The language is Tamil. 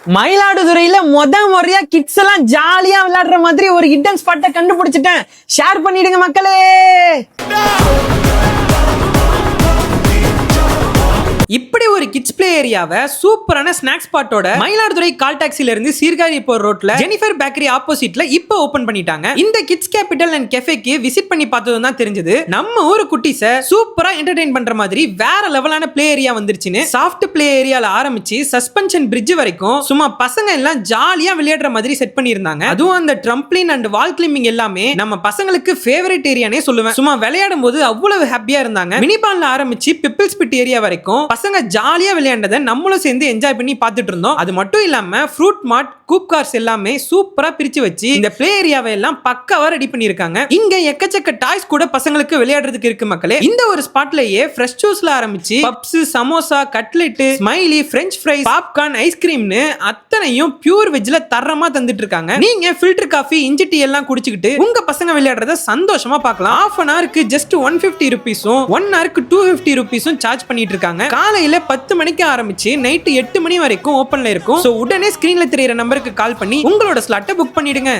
மயிலாடுதுறையில முறையா கிட்ஸ் எல்லாம் ஜாலியா விளையாடுற மாதிரி ஒரு ஹிடன் ஸ்பாட்டை கண்டுபிடிச்சிட்டேன். ஷேர் பண்ணிடுங்க மக்களே. இப்படி ஒரு கிட்ஸ் பிளே ஏரியாவை சூப்பரான ஸ்நாக்ஸ் ஸ்பாட்டோட மயிலாடுதுறை கால் டாக்ஸில இருந்து சீர்காழி போற ரோட்ல ஜெனிஃபர் பேக்கரி ஆப்போசிட்ல இப்ப ஓபன் பண்ணிட்டாங்க. இந்த கிட்ஸ் கேபிட்டல் அண்ட் கெஃபேக்கு விசிட் பண்ணி பார்த்ததும் தான் தெரிஞ்சது நம்ம ஊரு குட்டீஸை சூப்பரா என்டர்டெயின் பண்ற மாதிரி வேற லெவலான பிளே ஏரியா வந்துருச்சுன்னு. சாஃப்ட் பிளே ஏரியால ஆரம்பிச்சு சஸ்பென்ஷன் பிரிட்ஜ் வரைக்கும் சும்மா பசங்க எல்லாம் ஜாலியா விளையாடுற மாதிரி செட் பண்ணியிருந்தாங்க. அதுவும் அந்த ட்ரம்ப்ளின் அண்ட் வால் கிளைம்பிங் எல்லாமே நம்ம பசங்களுக்கு ஃபேவரட் ஏரியானே சொல்லுவேன். சும்மா விளையாடும் போது அவ்வளவு ஹாப்பியா இருந்தாங்க. மினி பால்ல ஆரம்பிச்சு பிப்பிள்ஸ் பிட் ஏரியா வரைக்கும் பசங்க ஜாலியா விளையாண்டதை நம்மளும் சேர்ந்து என்ஜாய் பண்ணி பார்த்துட்டு இருந்தோம். அது மட்டும் இல்லாம ஃப்ரூட் மார்ட், கூப் கார்ஸ் எல்லாமே சூப்பரா பிரிச்சு வச்சு இந்த பிளே ஏரியாவை எல்லாம் பக்காவா ரெடி பண்ணிருக்காங்க. இங்க எக்கச்சக்க டாய்ஸ் கூட பசங்களுக்கு விளையாடுறதுக்கு இருக்கு மக்களே. இந்த ஒரு ஸ்பாட்லயே ஃப்ரெஷ் ஜூஸ்ல ஆரம்பிச்சு puffs, samosa, cutlet, smiley, french fries, popcorn, ஐஸ்கிரீம்னு அத்தனையும் பியூர் வெஜ்ல தரமா தந்துட்டு இருக்காங்க. நீங்க ஃபில்டர் காஃபி, இஞ்சி டீ எல்லாம் குடிச்சுக்கிட்டு உங்க பசங்க விளையாடுறத சந்தோஷமா பார்க்கலாம். ஹாஃப் அன் ஹவருக்கு ஜஸ்ட் 150 rupees-உம் 1 ஹவருக்கு 250 rupees-உம் சார்ஜ் பண்ணிட்டு இருக்காங்க. காலையில 10 மணிக்கு ஆரம்பிச்சு நைட்டு 8 மணி வரைக்கும் ஓபன்ல இருக்கும். சோ உடனே ஸ்கிரீன்ல தெரியுற நம்பருக்கு கால் பண்ணி உங்களோட ஸ்லாட்டை புக் பண்ணிடுங்க.